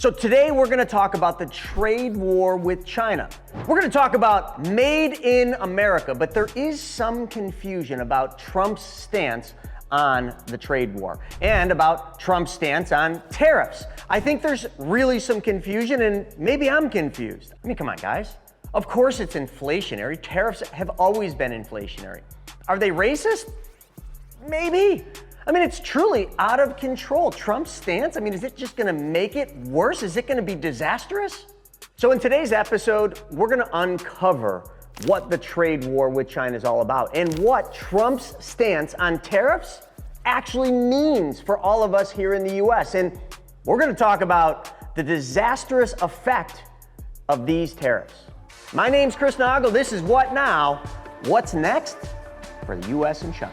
So today we're going to talk about the trade war with China. We're going to talk about made in America, but there is some confusion about Trump's stance on the trade war and about Trump's stance on tariffs. I think there's really some confusion, and maybe I'm confused. I mean, come on, guys. Of course it's inflationary. Tariffs have always been inflationary. Are they racist? Maybe. I mean, it's truly out of control. Trump's stance, I mean, is it just gonna make it worse? Is it gonna be disastrous? So in today's episode, we're gonna uncover what the trade war with China is all about and what Trump's stance on tariffs actually means for all of us here in the US. And we're gonna talk about the disastrous effect of these tariffs. My name's Chris Naugle. This is What Now? What's next for the US and China?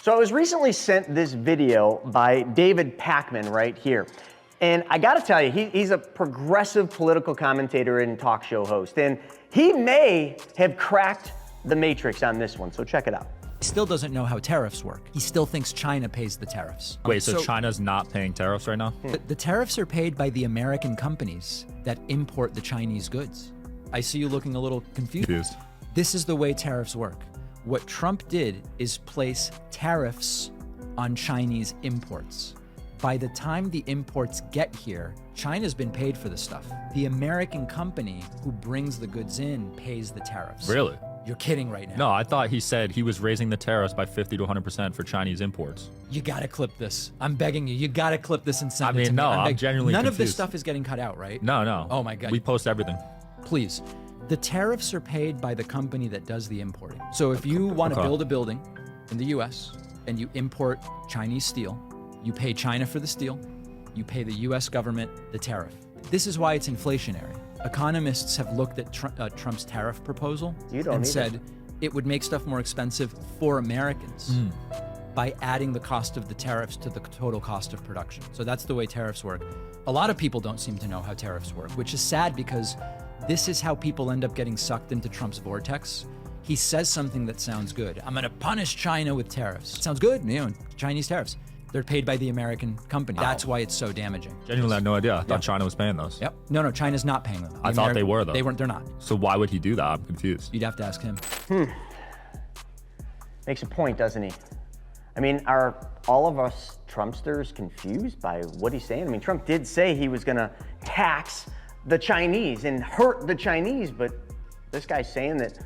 So I was recently sent this video by David Pakman right here. And I gotta tell you, he's a progressive political commentator and talk show host. And he may have cracked the matrix on this one, so check it out. He still doesn't know how tariffs work. He still thinks China pays the tariffs. Wait, so China's not paying tariffs right now? The tariffs are paid by the American companies that import the Chinese goods. I see you looking a little confused. This is the way tariffs work. What Trump did is place tariffs on Chinese imports. By the time the imports get here, China's been paid for the stuff. The American company who brings the goods in pays the tariffs. Really? You're kidding right now. No, I thought he said he was raising the tariffs by 50 to 100% for Chinese imports. You gotta clip this. I'm begging you. You gotta clip this and send it to me. I mean, no, I'm genuinely None confused. of this stuff is getting cut out, right? No. Oh my God. We post everything. Please. The tariffs are paid by the company that does the importing. So if you want to build a building in the US and you import Chinese steel, you pay China for the steel, you pay the US government the tariff. This is why it's inflationary. Economists have looked at Trump's tariff proposal and said it would make stuff more expensive for Americans by adding the cost of the tariffs to the total cost of production. So that's the way tariffs work. A lot of people don't seem to know how tariffs work, which is sad because this is how people end up getting sucked into Trump's vortex. He says something that sounds good. I'm gonna punish China with tariffs. Sounds good, you know, Chinese tariffs. They're paid by the American company. That's why it's so damaging. Genuinely had no idea. I thought China was paying those. Yep. No, China's not paying them. I thought they were though. They're not. So why would he do that? I'm confused. You'd have to ask him. Makes a point, doesn't he? I mean, are all of us Trumpsters confused by what he's saying? I mean, Trump did say he was gonna tax the Chinese and hurt the Chinese, but this guy's saying that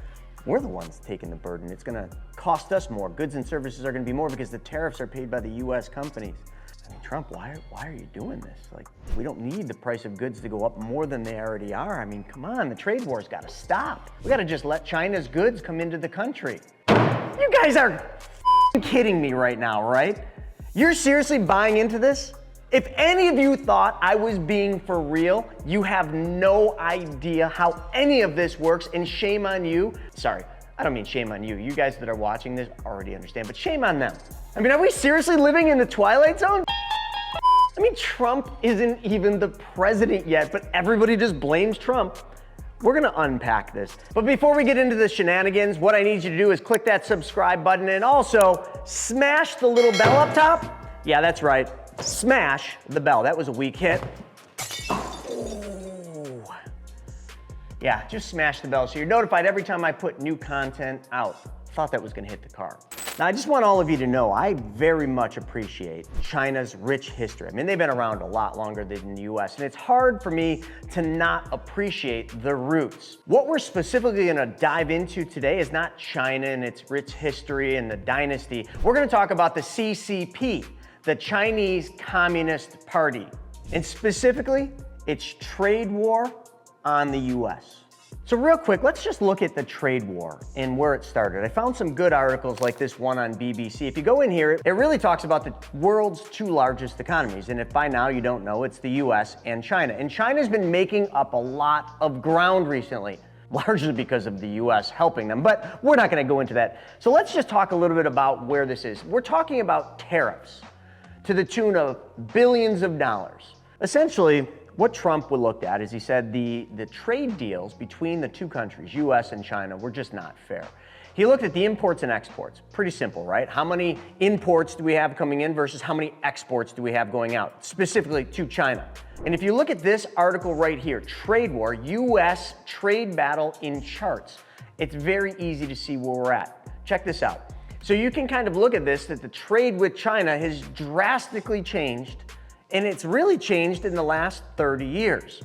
we're the ones taking the burden. It's gonna cost us more. Goods and services are gonna be more because the tariffs are paid by the US companies. I mean, Trump, why are you doing this? Like, we don't need the price of goods to go up more than they already are. I mean, come on, the trade war's gotta stop. We gotta just let China's goods come into the country. You guys are kidding me right now, right? You're seriously buying into this? If any of you thought I was being for real, you have no idea how any of this works, and shame on you. Sorry, I don't mean shame on you. You guys that are watching this already understand, but shame on them. I mean, are we seriously living in the Twilight Zone? I mean, Trump isn't even the president yet, but everybody just blames Trump. We're gonna unpack this. But before we get into the shenanigans, what I need you to do is click that subscribe button and also smash the little bell up top. Yeah, that's right. Smash the bell. That was a weak hit. Oh. Yeah, just smash the bell so you're notified every time I put new content out. Thought that was gonna hit the car. Now, I just want all of you to know, I very much appreciate China's rich history. I mean, they've been around a lot longer than the US, and it's hard for me to not appreciate the roots. What we're specifically gonna dive into today is not China and its rich history and the dynasty. We're gonna talk about the CCP, the Chinese Communist Party, and specifically its trade war on the US. So real quick, let's just look at the trade war and where it started. I found some good articles like this one on BBC. If you go in here, it really talks about the world's two largest economies. And if by now you don't know, it's the US and China. And China's been making up a lot of ground recently, largely because of the US helping them, but we're not gonna go into that. So let's just talk a little bit about where this is. We're talking about tariffs to the tune of billions of dollars. Essentially, what Trump looked at is he said the trade deals between the two countries, US and China, were just not fair. He looked at the imports and exports. Pretty simple, right? How many imports do we have coming in versus how many exports do we have going out, specifically to China? And if you look at this article right here, Trade War, US trade battle in charts, it's very easy to see where we're at. Check this out. So you can kind of look at this, that the trade with China has drastically changed, and it's really changed in the last 30 years.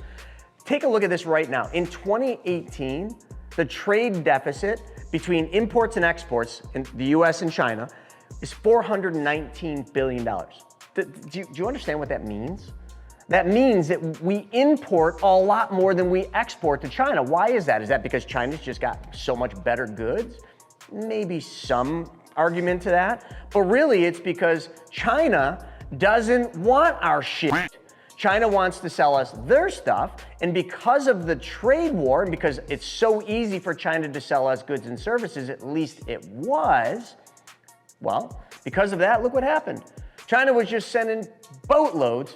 Take a look at this right now. In 2018, the trade deficit between imports and exports in the US and China is $419 billion. Do you understand what that means? That means that we import a lot more than we export to China. Why is that? Is that because China's just got so much better goods? Maybe some argument to that, but really it's because China doesn't want our shit. China wants to sell us their stuff, and because of the trade war, and because it's so easy for China to sell us goods and services, at least it was, well, because of that, look what happened. China was just sending boatloads,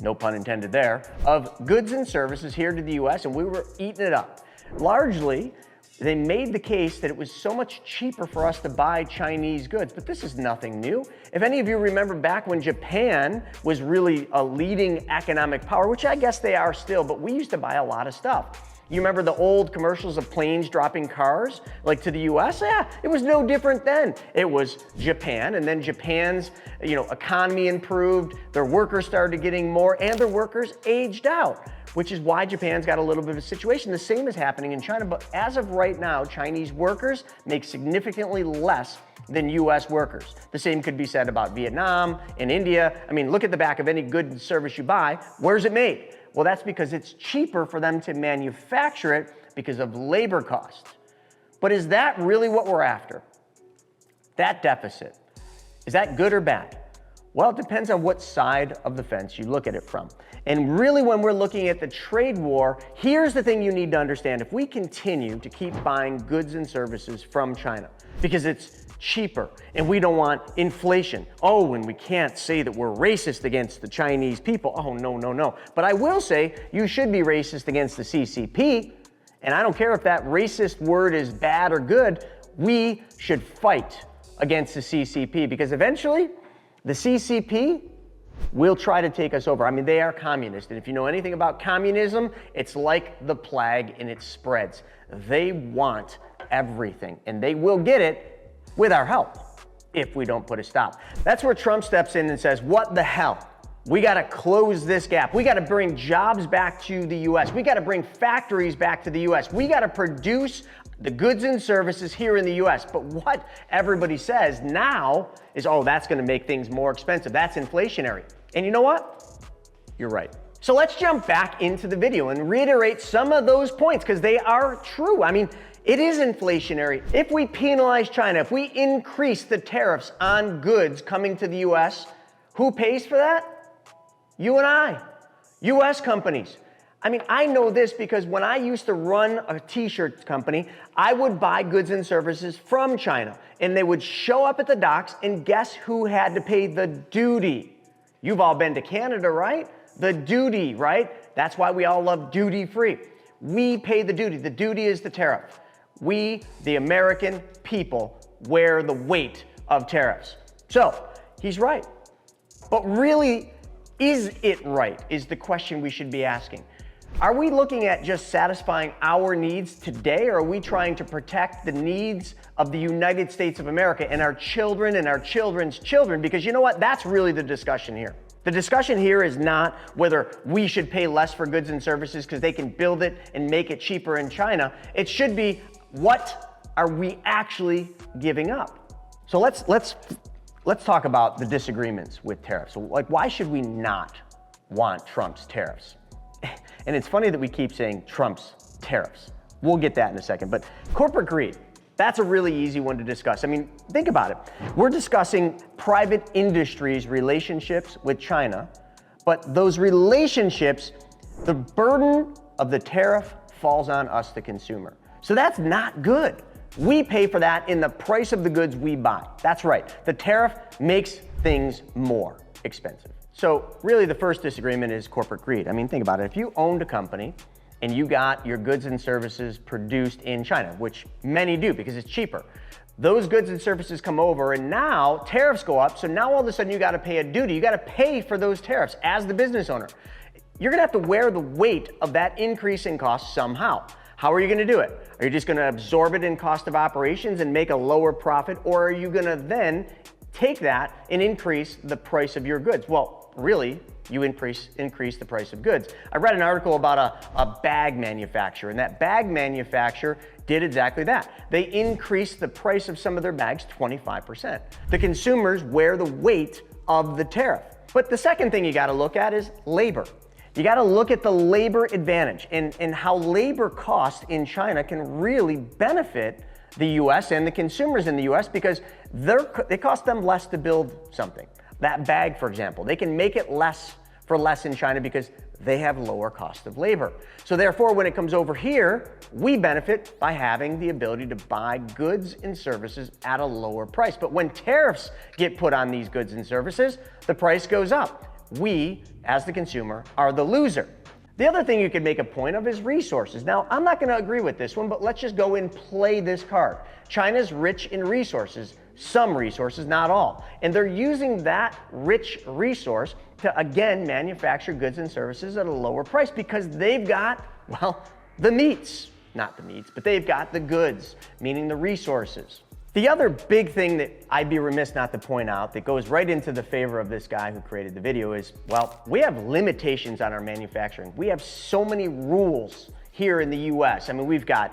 no pun intended there, of goods and services here to the US, and we were eating it up. Largely, they made the case that it was so much cheaper for us to buy Chinese goods, but this is nothing new. If any of you remember back when Japan was really a leading economic power, which I guess they are still, but we used to buy a lot of stuff. You remember the old commercials of planes dropping cars, like to the US? Yeah, it was no different then. It was Japan, and then Japan's economy improved, their workers started getting more, and their workers aged out, which is why Japan's got a little bit of a situation. The same is happening in China, but as of right now, Chinese workers make significantly less than US workers. The same could be said about Vietnam and India. I mean, look at the back of any good and service you buy. Where's it made? Well, that's because it's cheaper for them to manufacture it because of labor costs. But is that really what we're after? That deficit, is that good or bad? Well, it depends on what side of the fence you look at it from. And really, when we're looking at the trade war, here's the thing you need to understand. If we continue to keep buying goods and services from China because it's cheaper and we don't want inflation, and we can't say that we're racist against the Chinese people. Oh, no. But I will say you should be racist against the CCP. And I don't care if that racist word is bad or good. We should fight against the CCP because eventually the CCP will try to take us over. I mean, they are communist. And if you know anything about communism, it's like the plague and it spreads. They want everything and they will get it with our help if we don't put a stop. That's where Trump steps in and says, what the hell? We got to close this gap. We got to bring jobs back to the US. We got to bring factories back to the US. We got to produce the goods and services here in the US. But what everybody says now is, that's going to make things more expensive. That's inflationary. And you know what? You're right. So let's jump back into the video and reiterate some of those points because they are true. I mean, it is inflationary. If we penalize China, if we increase the tariffs on goods coming to the US, who pays for that? You and I, US companies. I mean, I know this because when I used to run a t-shirt company, I would buy goods and services from China and they would show up at the docks and guess who had to pay the duty? You've all been to Canada, right? The duty, right? That's why we all love duty free. We pay the duty. The duty is the tariff. We, the American people, wear the weight of tariffs. So he's right. But really, is it right is the question we should be asking. Are we looking at just satisfying our needs today, or are we trying to protect the needs of the United States of America and our children and our children's children? Because you know what? That's really the discussion here. The discussion here is not whether we should pay less for goods and services because they can build it and make it cheaper in China. It should be, what are we actually giving up? So let's talk about the disagreements with tariffs. So why should we not want Trump's tariffs? And it's funny that we keep saying Trump's tariffs. We'll get that in a second. But corporate greed, that's a really easy one to discuss. I mean, think about it. We're discussing private industry's relationships with China, but those relationships, the burden of the tariff falls on us, the consumer. So that's not good. We pay for that in the price of the goods we buy. That's right. The tariff makes things more expensive. So really the first disagreement is corporate greed. I mean, think about it. If you owned a company and you got your goods and services produced in China, which many do because it's cheaper, those goods and services come over and now tariffs go up. So now all of a sudden you got to pay a duty. You got to pay for those tariffs as the business owner. You're going to have to wear the weight of that increase in cost somehow. How are you going to do it? Are you just going to absorb it in cost of operations and make a lower profit? Or are you going to then take that and increase the price of your goods? Well, really, you increase the price of goods. I read an article about a bag manufacturer, and that bag manufacturer did exactly that. They increased the price of some of their bags 25%. The consumers wear the weight of the tariff. But the second thing you got to look at is labor. You got to look at the labor advantage and how labor costs in China can really benefit the US and the consumers in the US because they cost them less to build something. That bag, for example, they can make it less in China because they have lower cost of labor. So therefore, when it comes over here, we benefit by having the ability to buy goods and services at a lower price. But when tariffs get put on these goods and services, the price goes up. We, as the consumer, are the loser. The other thing you could make a point of is resources. Now, I'm not going to agree with this one, but let's just go and play this card. China's rich in resources, some resources, not all. And they're using that rich resource to, again, manufacture goods and services at a lower price because they've got, well, the meats. Not the meats, but they've got the goods, meaning the resources. The other big thing that I'd be remiss not to point out that goes right into the favor of this guy who created the video is, well, we have limitations on our manufacturing. We have so many rules here in the US. I mean, we've got,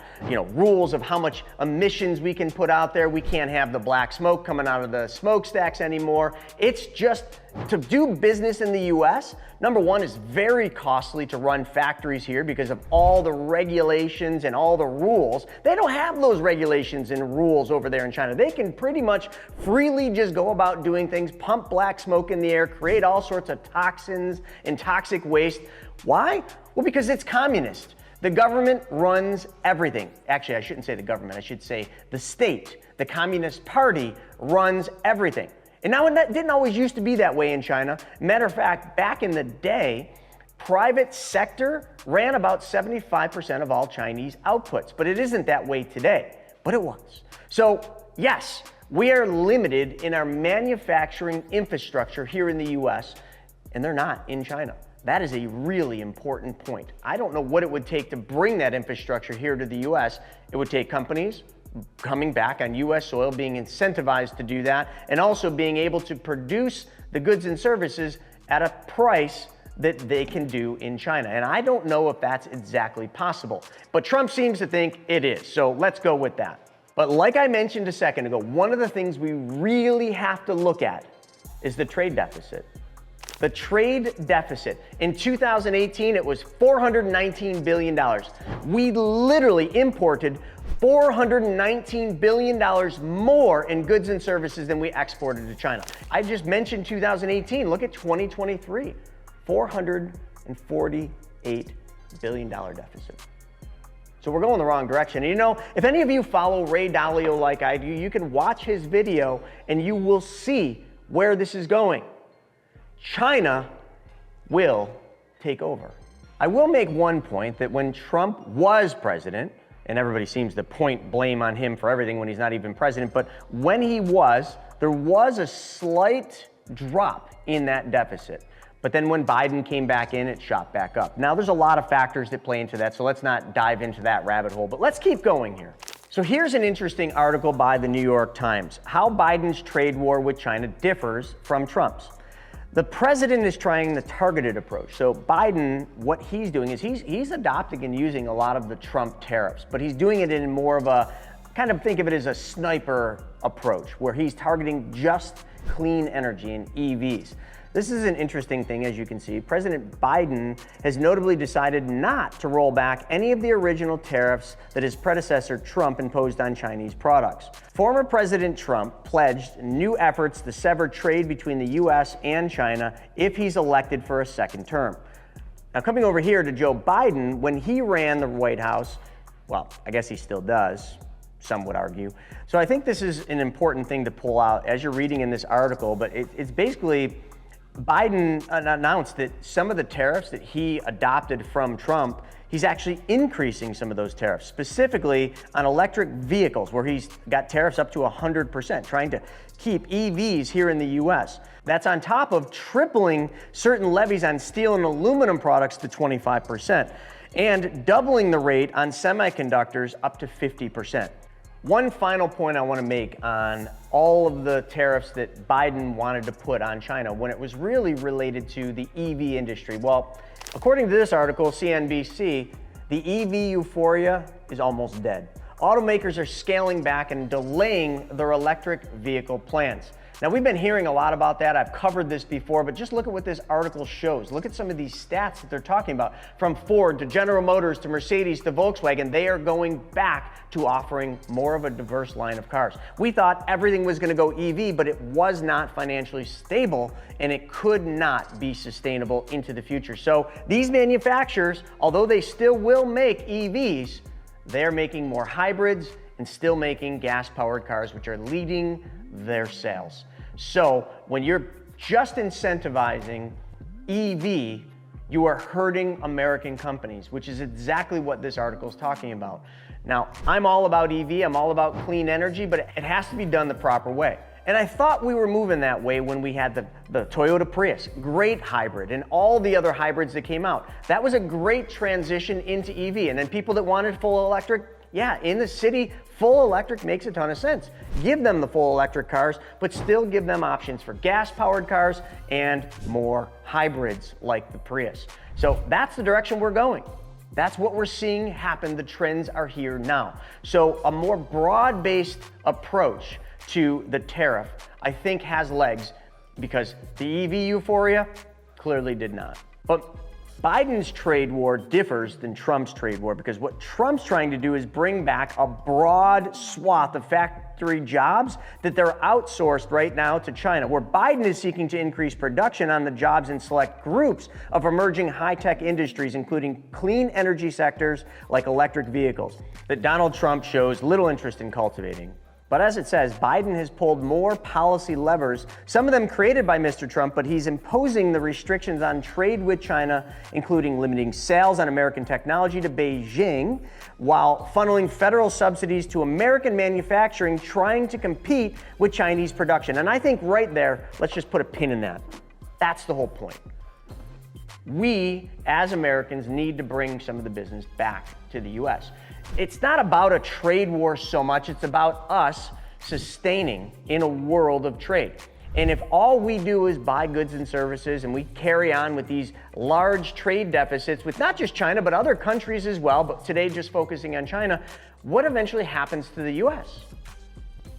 rules of how much emissions we can put out there. We can't have the black smoke coming out of the smokestacks anymore. It's just, to do business in the US, number one, is very costly to run factories here because of all the regulations and all the rules. They don't have those regulations and rules over there in China. They can pretty much freely just go about doing things, pump black smoke in the air, create all sorts of toxins and toxic waste. Why? Well, because it's communist. The government runs everything. Actually, I shouldn't say the government, I should say the state. The Communist Party runs everything. And now that didn't always used to be that way in China. Matter of fact, back in the day, private sector ran about 75% of all Chinese outputs, but it isn't that way today, but it was. So yes, we are limited in our manufacturing infrastructure here in the US, and they're not in China. That is a really important point. I don't know what it would take to bring that infrastructure here to the US. It would take companies coming back on US soil, being incentivized to do that, and also being able to produce the goods and services at a price that they can do in China. And I don't know if that's exactly possible, but Trump seems to think it is. So let's go with that. But like I mentioned a second ago, one of the things we really have to look at is the trade deficit. The trade deficit. In 2018, it was $419 billion. We literally imported $419 billion more in goods and services than we exported to China. I just mentioned 2018. Look at 2023, $448 billion deficit. So we're going the wrong direction. And if any of you follow Ray Dalio like I do, you can watch his video and you will see where this is going. China will take over. I will make one point that when Trump was president, and everybody seems to point blame on him for everything when he's not even president, but when he was, there was a slight drop in that deficit. But then when Biden came back in, it shot back up. Now there's a lot of factors that play into that, so let's not dive into that rabbit hole, but let's keep going here. So here's an interesting article by the New York Times, how Biden's trade war with China differs from Trump's. The president is trying the targeted approach. So Biden, what he's doing is he's adopting and using a lot of the Trump tariffs, but he's doing it in more of a, kind of think of it as a sniper approach, where he's targeting just clean energy and EVs. This is an interesting thing, as you can see. President Biden has notably decided not to roll back any of the original tariffs that his predecessor Trump imposed on Chinese products. Former President Trump pledged new efforts to sever trade between the US and China if he's elected for a second term. Now, coming over here to Joe Biden, when he ran the White House, well, I guess he still does, some would argue. So I think this is an important thing to pull out as you're reading in this article, but it's basically Biden announced that some of the tariffs that he adopted from Trump, he's actually increasing some of those tariffs, specifically on electric vehicles, where he's got tariffs up to 100%, trying to keep EVs here in the US. That's on top of tripling certain levies on steel and aluminum products to 25%, and doubling the rate on semiconductors up to 50%. One final point I want to make on all of the tariffs that Biden wanted to put on China when it was really related to the EV industry. Well, according to this article, CNBC, the EV euphoria is almost dead. Automakers are scaling back and delaying their electric vehicle plans. Now, we've been hearing a lot about that. I've covered this before, but just look at what this article shows. Look at some of these stats that they're talking about. From Ford to General Motors to Mercedes to Volkswagen, they are going back to offering more of a diverse line of cars. We thought everything was going to go EV, but it was not financially stable, and it could not be sustainable into the future. So these manufacturers, although they still will make EVs, they're making more hybrids and still making gas-powered cars, which are leading their sales. So when you're just incentivizing EV, you are hurting American companies, which is exactly what this article is talking about. Now, I'm all about EV, I'm all about clean energy, but it has to be done the proper way. And I thought we were moving that way when we had the Toyota Prius, great hybrid, and all the other hybrids that came out. That was a great transition into EV. And then people that wanted full electric, yeah, in the city, full electric makes a ton of sense. Give them the full electric cars, but still give them options for gas-powered cars and more hybrids like the Prius. So that's the direction we're going. That's what we're seeing happen. The trends are here now. So a more broad-based approach to the tariff, I think, has legs, because the EV euphoria clearly did not. But Biden's trade war differs than Trump's trade war, because what Trump's trying to do is bring back a broad swath of factory jobs that they're outsourced right now to China, where Biden is seeking to increase production on the jobs in select groups of emerging high-tech industries, including clean energy sectors like electric vehicles, that Donald Trump shows little interest in cultivating. But as it says, Biden has pulled more policy levers, some of them created by Mr. Trump, but he's imposing the restrictions on trade with China, including limiting sales on American technology to Beijing, while funneling federal subsidies to American manufacturing, trying to compete with Chinese production. And I think right there, let's just put a pin in that. That's the whole point. We, as Americans, need to bring some of the business back to the US. It's not about a trade war so much, it's about us sustaining in a world of trade. And if all we do is buy goods and services, and we carry on with these large trade deficits with not just China, but other countries as well, but today just focusing on China, what eventually happens to the US?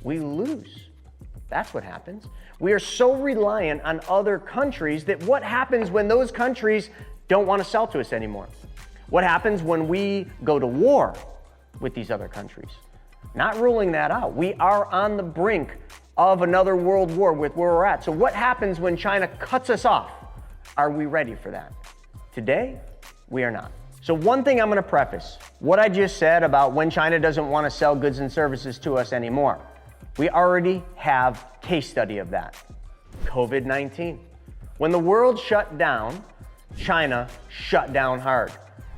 We lose. That's what happens. We are so reliant on other countries that what happens when those countries don't want to sell to us anymore? What happens when we go to war with these other countries? Not ruling that out. We are on the brink of another world war with where we're at. So what happens when China cuts us off? Are we ready for that? Today, we are not. So one thing I'm going to preface, what I just said about when China doesn't want to sell goods and services to us anymore. We already have case study of that. COVID-19. When the world shut down, China shut down hard.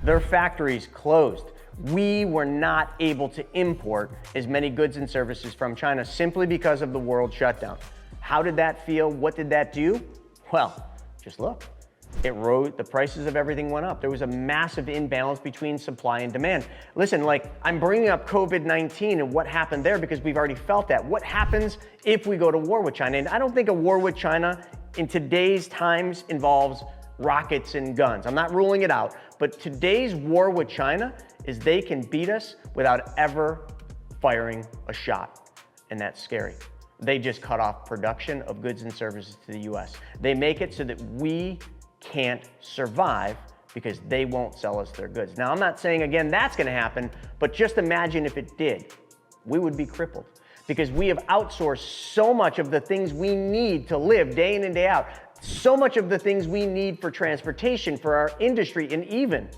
Their factories closed. We were not able to import as many goods and services from China simply because of the world shutdown. How did that feel? What did that do? Well, just look. It rose, the prices of everything went up. There was a massive imbalance between supply and demand. Listen, like, I'm bringing up COVID-19 and what happened there because we've already felt that. What happens if we go to war with China? And I don't think a war with China in today's times involves rockets and guns. I'm not ruling it out, but today's war with China is they can beat us without ever firing a shot, and that's scary. They just cut off production of goods and services to the US. They make it so that we can't survive because they won't sell us their goods. Now, I'm not saying, again, that's gonna happen, but just imagine if it did. We would be crippled because we have outsourced so much of the things we need to live day in and day out, so much of the things we need for transportation, for our industry, and even,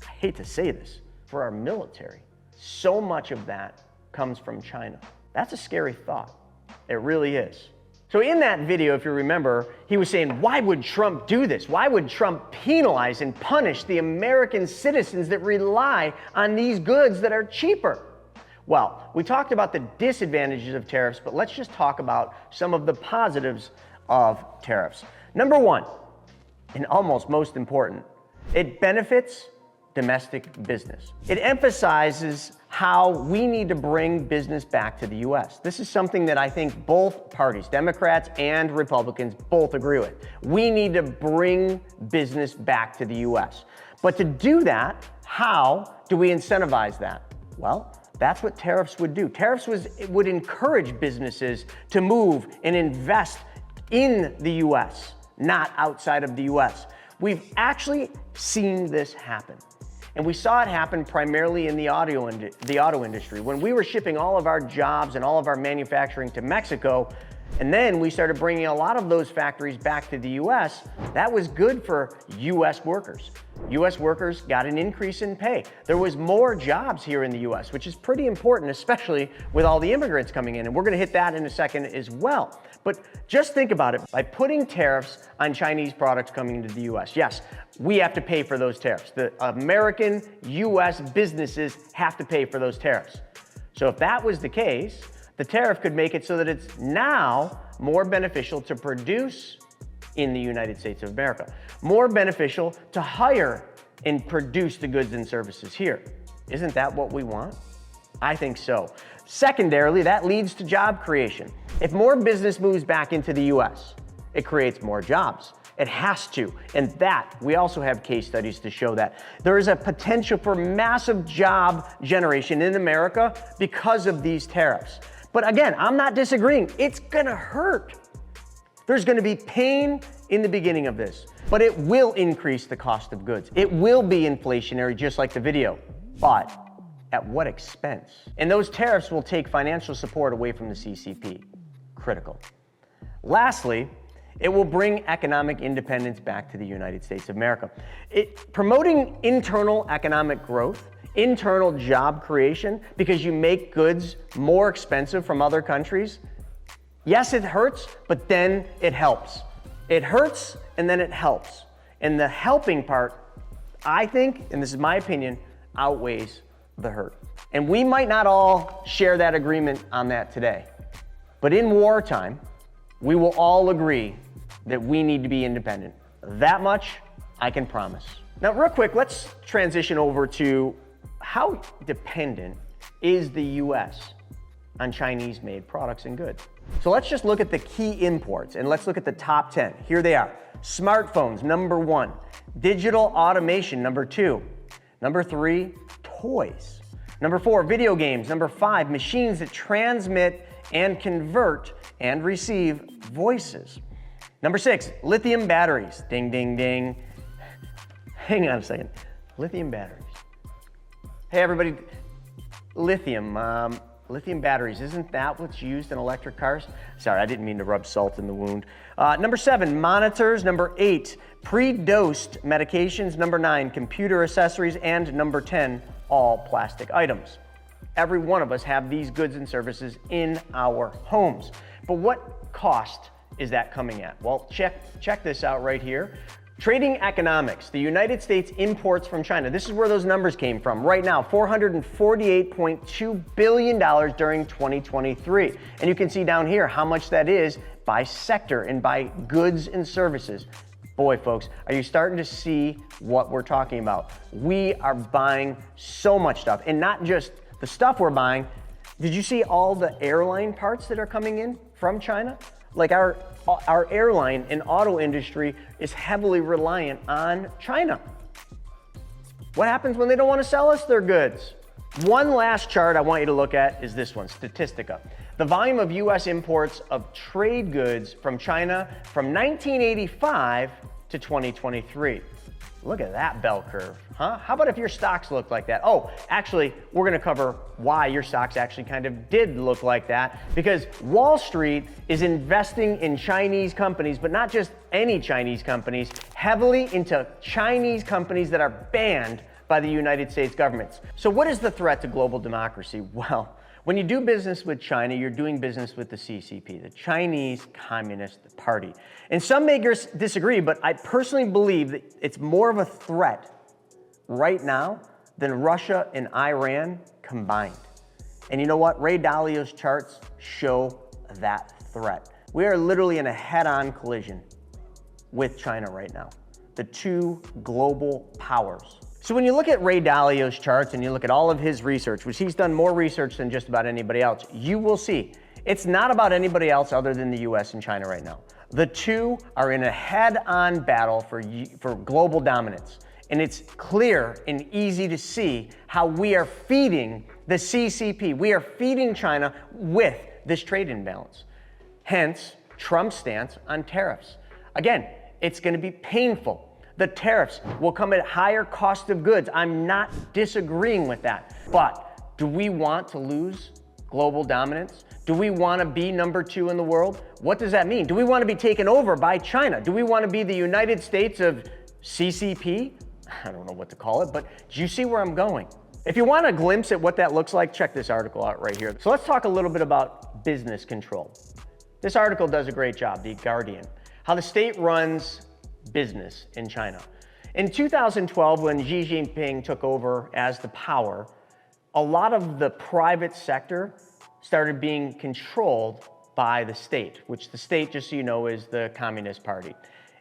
I hate to say this, for our military. So much of that comes from China. That's a scary thought. It really is. So in that video, if you remember, he was saying, why would Trump do this? Why would Trump penalize and punish the American citizens that rely on these goods that are cheaper? Well, we talked about the disadvantages of tariffs, but let's just talk about some of the positives of tariffs. Number one, and almost most important, it benefits domestic business. It emphasizes how we need to bring business back to the US. This is something that I think both parties, Democrats and Republicans, both agree with. We need to bring business back to the US. But to do that, how do we incentivize that? Well, that's what tariffs would do. Tariffs would encourage businesses to move and invest in the US, not outside of the US. We've actually seen this happen. And we saw it happen primarily in the auto industry. When we were shipping all of our jobs and all of our manufacturing to Mexico, and then we started bringing a lot of those factories back to the US, that was good for US workers. US workers got an increase in pay. There was more jobs here in the US, which is pretty important, especially with all the immigrants coming in. And we're gonna hit that in a second as well. But just think about it. By putting tariffs on Chinese products coming into the US, yes, we have to pay for those tariffs. The American US businesses have to pay for those tariffs. So if that was the case, the tariff could make it so that it's now more beneficial to produce in the United States of America, more beneficial to hire and produce the goods and services here. Isn't that what we want? I think so. Secondarily, that leads to job creation. If more business moves back into the US, it creates more jobs. It has to, and that, we also have case studies to show that. There is a potential for massive job generation in America because of these tariffs. But again, I'm not disagreeing. It's gonna hurt. There's gonna be pain in the beginning of this, but it will increase the cost of goods. It will be inflationary, just like the video, but at what expense? And those tariffs will take financial support away from the CCP. Critical. Lastly, it will bring economic independence back to the United States of America. Promoting internal economic growth, internal job creation, because you make goods more expensive from other countries. Yes, it hurts, but then it helps. It hurts, and then it helps. And the helping part, I think, and this is my opinion, outweighs the hurt. And we might not all share that agreement on that today. But in wartime, we will all agree that we need to be independent. That much I can promise. Now, real quick, let's transition over to how dependent is the US on Chinese-made products and goods. So let's just look at the key imports and let's look at the top 10. Here they are. Smartphones, number 1. Digital automation, number 2. Number 3, toys. Number 4, video games. Number 5, machines that transmit and convert and receive voices. Number 6, lithium batteries. Ding, ding, ding. Hang on a second. Lithium batteries. Hey everybody, lithium batteries, isn't that what's used in electric cars? Sorry, I didn't mean to rub salt in the wound. Number 7, monitors. Number 8, pre-dosed medications. Number 9, computer accessories. And number 10, all plastic items. Every one of us have these goods and services in our homes. But what cost is that coming at? Well, check this out right here. Trading economics, the United States imports from China. This is where those numbers came from. Right now, $448.2 billion during 2023. And you can see down here how much that is by sector and by goods and services. Boy, folks, are you starting to see what we're talking about? We are buying so much stuff, and not just the stuff we're buying. Did you see all the airline parts that are coming in from China? Like our airline and auto industry is heavily reliant on China. What happens when they don't want to sell us their goods? One last chart I want you to look at is this one, Statistica. The volume of US imports of trade goods from China from 1985 to 2023. Look at that bell curve, huh? How about if your stocks look like that? Oh, actually, we're gonna cover why your stocks actually kind of did look like that, because Wall Street is investing in Chinese companies, but not just any Chinese companies, heavily into Chinese companies that are banned by the United States government. So what is the threat to global democracy? Well, When you do business with China, you're doing business with the CCP, the Chinese Communist Party. And some may disagree, but I personally believe that it's more of a threat right now than Russia and Iran combined. And you know what? Ray Dalio's charts show that threat. We are literally in a head-on collision with China right now, the two global powers. So when you look at Ray Dalio's charts and you look at all of his research, which he's done more research than just about anybody else, you will see it's not about anybody else other than the US and China right now. The two are in a head-on battle for global dominance. And it's clear and easy to see how we are feeding the CCP. We are feeding China with this trade imbalance. Hence, Trump's stance on tariffs. Again, it's going to be painful. The tariffs will come at higher cost of goods. I'm not disagreeing with that. But do we want to lose global dominance? Do we want to be number 2 in the world? What does that mean? Do we want to be taken over by China? Do we want to be the United States of CCP? I don't know what to call it, but do you see where I'm going? If you want a glimpse at what that looks like, check this article out right here. So let's talk a little bit about business control. This article does a great job, The Guardian, how the state runs business in China. In 2012, when Xi Jinping took over as the power, a lot of the private sector started being controlled by the state, which the state, just so you know, is the Communist Party.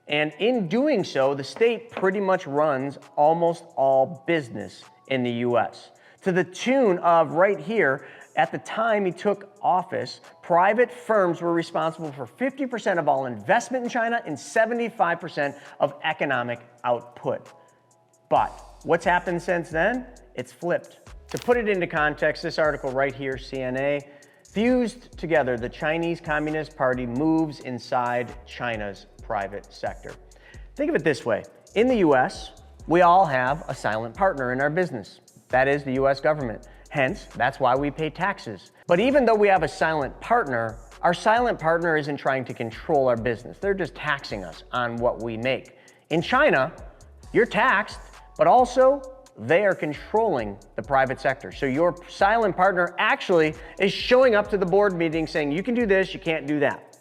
And in doing so, the state pretty much runs almost all business in the US. To the tune of right here, at the time he took office, private firms were responsible for 50% of all investment in China and 75% of economic output. But what's happened since then? It's flipped. To put it into context, this article right here, CNA, fused together, the Chinese Communist Party moves inside China's private sector. Think of it this way. In the US, we all have a silent partner in our business. That is the US government. Hence, that's why we pay taxes. But even though we have a silent partner, our silent partner isn't trying to control our business. They're just taxing us on what we make. In China, you're taxed, but also they are controlling the private sector. So your silent partner actually is showing up to the board meeting saying, you can do this, you can't do that.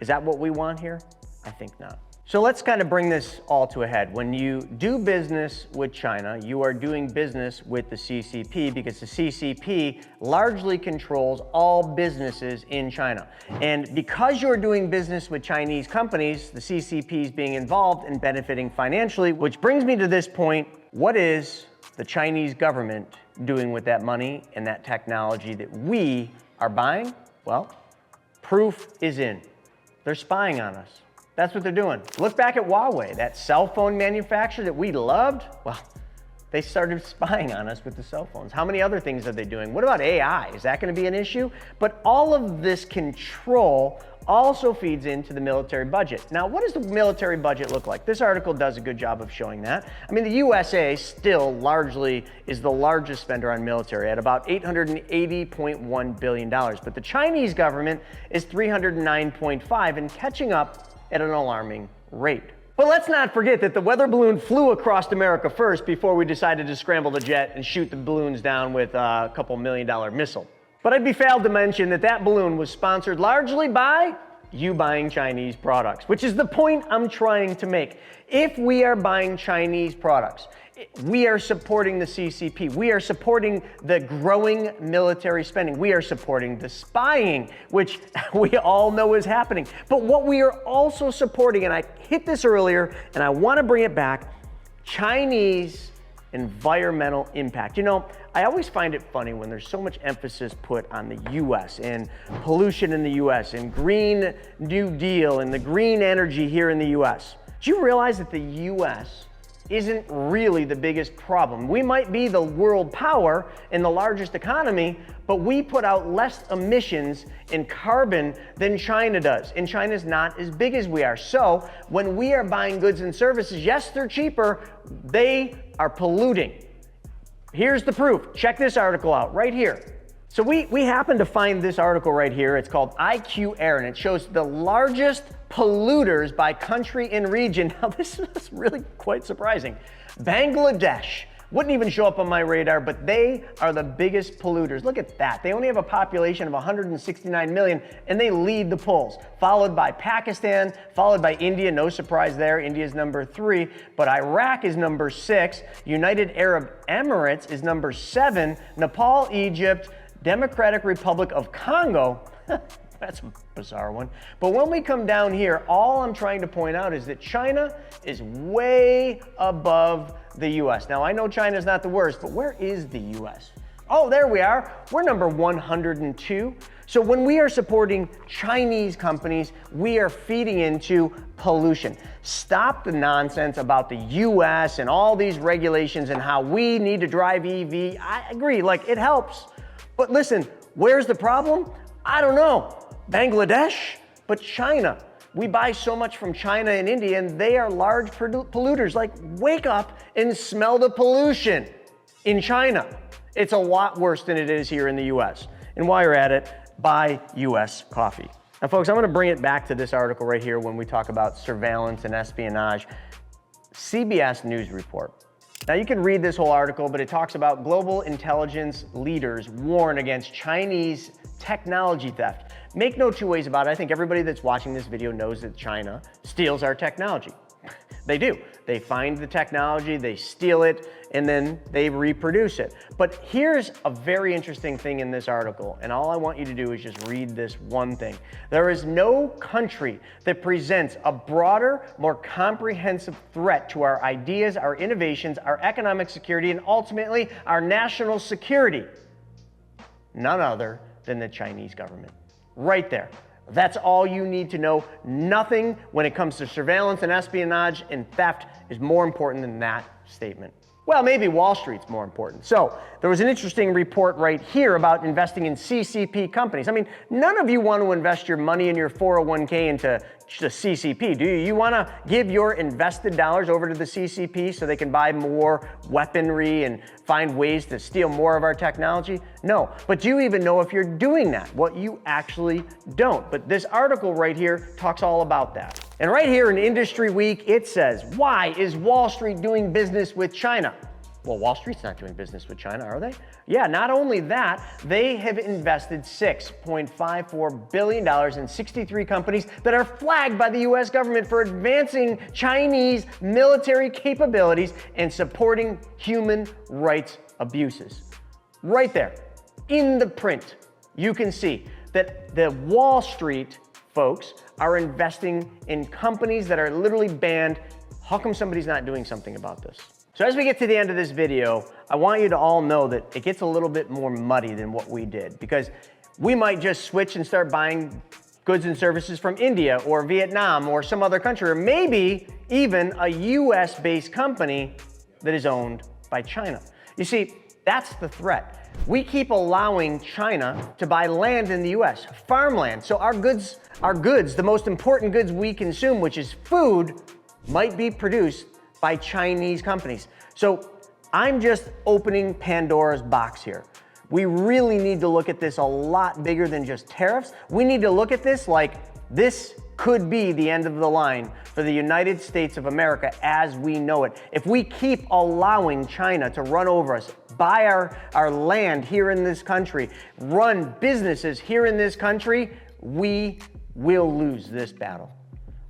Is that what we want here? I think not. So let's kind of bring this all to a head. When you do business with China, you are doing business with the CCP because the CCP largely controls all businesses in China. And because you're doing business with Chinese companies, the CCP is being involved and benefiting financially, which brings me to this point. What is the Chinese government doing with that money and that technology that we are buying? Well, proof is in. They're spying on us. That's what they're doing. Look back at Huawei, that cell phone manufacturer that we loved. Well, they started spying on us with the cell phones. How many other things are they doing? What about AI? Is that going to be an issue? But all of this control also feeds into the military budget. Now, what does the military budget look like? This article does a good job of showing that. I mean, the USA still largely is the largest spender on military at about $880.1 billion, but the Chinese government is $309.5 and catching up at an alarming rate. But let's not forget that the weather balloon flew across America first before we decided to scramble the jet and shoot the balloons down with a couple $1 million missile. But I'd be failed to mention that that balloon was sponsored largely by you buying Chinese products, which is the point I'm trying to make. If we are buying Chinese products, we are supporting the CCP. We are supporting the growing military spending. We are supporting the spying, which we all know is happening. But what we are also supporting, and I hit this earlier, and I want to bring it back, Chinese environmental impact. You know, I always find it funny when there's so much emphasis put on the US and pollution in the US and Green New Deal and the green energy here in the US. Do you realize that the US isn't really the biggest problem? We might be the world power and the largest economy, but we put out less emissions in carbon than China does. And China's not as big as we are. So when we are buying goods and services, yes, they're cheaper, they are polluting. Here's the proof. Check this article out right here. So we happen to find this article right here. It's called IQ Air, and it shows the largest polluters by country and region. Now, this is really quite surprising. Bangladesh Wouldn't even show up on my radar, but they are the biggest polluters. Look at that. They only have a population of 169 million, and they lead the polls, followed by Pakistan, followed by India. No surprise there. India's number 3, but Iraq is number 6. United Arab Emirates is number 7. Nepal, Egypt, Democratic Republic of Congo. That's a bizarre one. But when we come down here, all I'm trying to point out is that China is way above the US. Now, I know China's not the worst, but where is the US? Oh, there we are. We're number 102. So when we are supporting Chinese companies, we are feeding into pollution. Stop the nonsense about the US and all these regulations and how we need to drive EV. I agree, like it helps. But listen, where's the problem? I don't know. Bangladesh, but China. We buy so much from China and India, and they are large polluters. Like, wake up and smell the pollution in China. It's a lot worse than it is here in the US. And while you're at it, buy US coffee. Now, folks, I'm gonna bring it back to this article right here when we talk about surveillance and espionage. CBS News report. Now, you can read this whole article, but it talks about global intelligence leaders warn against Chinese technology theft. Make no two ways about it. I think everybody that's watching this video knows that China steals our technology. They do. They find the technology, they steal it, and then they reproduce it. But here's a very interesting thing in this article, and all I want you to do is just read this one thing. There is no country that presents a broader, more comprehensive threat to our ideas, our innovations, our economic security, and ultimately our national security. None other than the Chinese government. Right there. That's all you need to know. Nothing when it comes to surveillance and espionage and theft is more important than that statement. Well, maybe Wall Street's more important. So there was an interesting report right here about investing in CCP companies. I mean, none of you want to invest your money in your 401k into the CCP, do you? You want to give your invested dollars over to the CCP so they can buy more weaponry and find ways to steal more of our technology? No. But do you even know if you're doing that? Well, you actually don't. But this article right here talks all about that. And right here in Industry Week, it says, why is Wall Street doing business with China? Well, Wall Street's not doing business with China, are they? Yeah, not only that, they have invested $6.54 billion in 63 companies that are flagged by the US government for advancing Chinese military capabilities and supporting human rights abuses. Right there, in the print, you can see that the Wall Street folks are investing in companies that are literally banned. How come somebody's not doing something about this? So as we get to the end of this video, I want you to all know that it gets a little bit more muddy than what we did, because we might just switch and start buying goods and services from India or Vietnam or some other country, or maybe even a US-based company that is owned by China. You see, that's the threat. We keep allowing China to buy land in the US, farmland. So our goods, the most important goods we consume, which is food, might be produced by Chinese companies. So I'm just opening Pandora's box here. We really need to look at this a lot bigger than just tariffs. We need to look at this like this could be the end of the line for the United States of America as we know it. If we keep allowing China to run over us, buy our land here in this country, run businesses here in this country, we will lose this battle.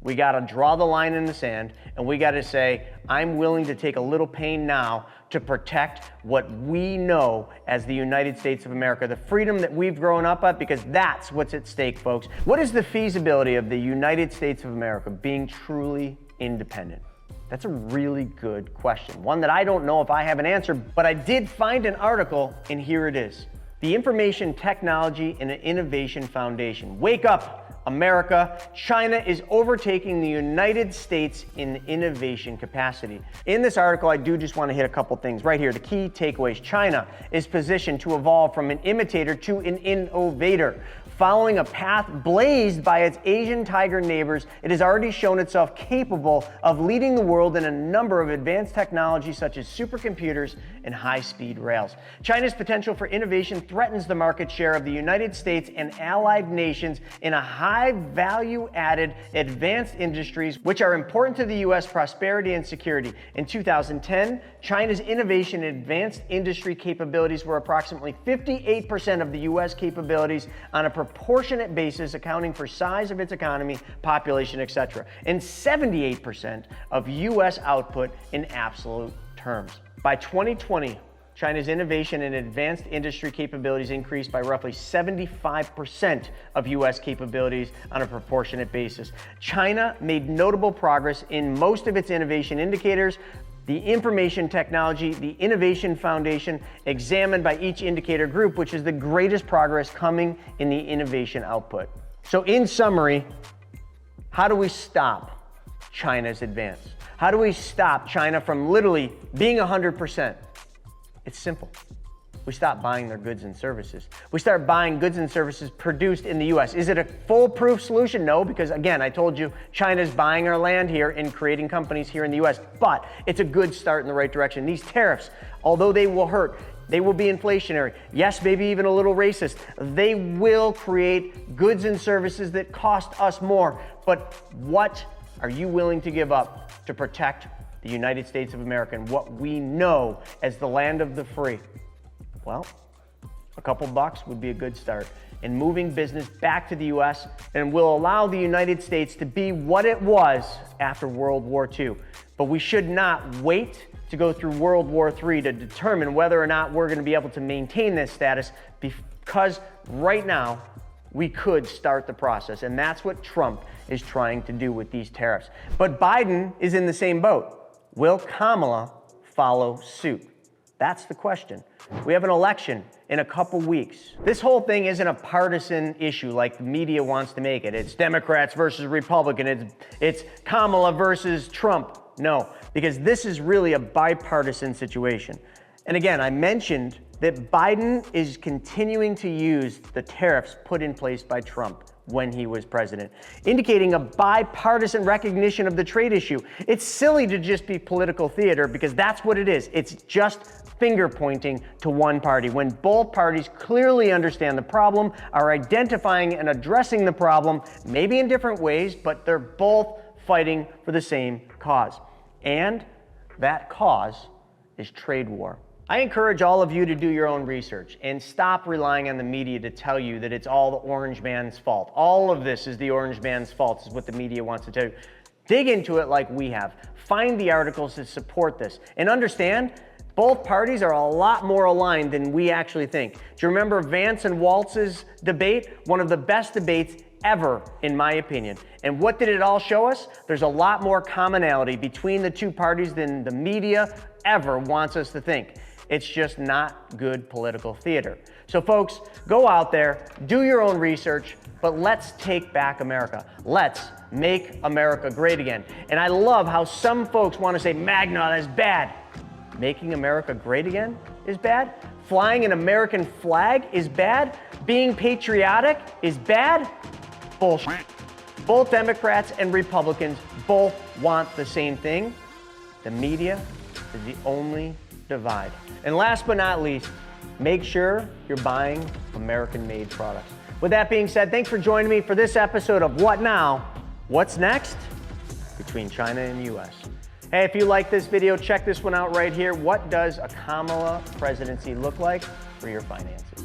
We got to draw the line in the sand, and we got to say, I'm willing to take a little pain now to protect what we know as the United States of America, the freedom that we've grown up at, because that's what's at stake, folks. What is the feasibility of the United States of America being truly independent? That's a really good question. One that I don't know if I have an answer, but I did find an article, and here it is. The Information Technology and Innovation Foundation. Wake up, America. China is overtaking the United States in innovation capacity. In this article, I do just want to hit a couple things right here. The key takeaways. China is positioned to evolve from an imitator to an innovator. Following a path blazed by its Asian tiger neighbors, it has already shown itself capable of leading the world in a number of advanced technologies such as supercomputers and high-speed rails. China's potential for innovation threatens the market share of the United States and allied nations in a high value-added advanced industries which are important to the U.S. prosperity and security. In 2010, China's innovation and advanced industry capabilities were approximately 58% of the U.S. capabilities on a proportionate basis, accounting for size of its economy, population, etc., and 78% of U.S. output in absolute terms. By 2020, China's innovation and advanced industry capabilities increased by roughly 75% of U.S. capabilities on a proportionate basis. China made notable progress in most of its innovation indicators. The Information Technology, the Innovation Foundation, examined by each indicator group, which is the greatest progress coming in the innovation output. So in summary, how do we stop China's advance? How do we stop China from literally being 100%? It's simple. We stop buying their goods and services. We start buying goods and services produced in the US. Is it a foolproof solution? No, because again, I told you, China's buying our land here and creating companies here in the US, but it's a good start in the right direction. These tariffs, although they will hurt, they will be inflationary. Yes, maybe even a little racist. They will create goods and services that cost us more. But what are you willing to give up to protect the United States of America and what we know as the land of the free? Well, a couple bucks would be a good start in moving business back to the US and will allow the United States to be what it was after World War II. But we should not wait to go through World War III to determine whether or not we're going to be able to maintain this status, because right now we could start the process. And that's what Trump is trying to do with these tariffs. But Biden is in the same boat. Will Kamala follow suit? That's the question. We have an election in a couple weeks. This whole thing isn't a partisan issue like the media wants to make it. It's Democrats versus Republican. It's Kamala versus Trump. No, because this is really a bipartisan situation. And again, I mentioned that Biden is continuing to use the tariffs put in place by Trump when he was president, indicating a bipartisan recognition of the trade issue. It's silly to just be political theater, because that's what it is. It's just finger pointing to one party, when both parties clearly understand the problem, are identifying and addressing the problem, maybe in different ways, but they're both fighting for the same cause. And that cause is trade war. I encourage all of you to do your own research and stop relying on the media to tell you that it's all the orange man's fault. All of this is the orange man's fault, is what the media wants to tell you. Dig into it like we have. Find the articles that support this. And understand, both parties are a lot more aligned than we actually think. Do you remember Vance and Walz's debate? One of the best debates ever, in my opinion. And what did it all show us? There's a lot more commonality between the two parties than the media ever wants us to think. It's just not good political theater. So folks, go out there, do your own research, but let's take back America. Let's make America great again. And I love how some folks want to say, Magna, that's bad. Making America great again is bad? Flying an American flag is bad? Being patriotic is bad? Bullshit. Both Democrats and Republicans both want the same thing. The media is the only divide. And last but not least, make sure you're buying American-made products. With that being said, thanks for joining me for this episode of What Now? What's next? Between China and the US. Hey, if you like this video, check this one out right here. What does a Kamala presidency look like for your finances?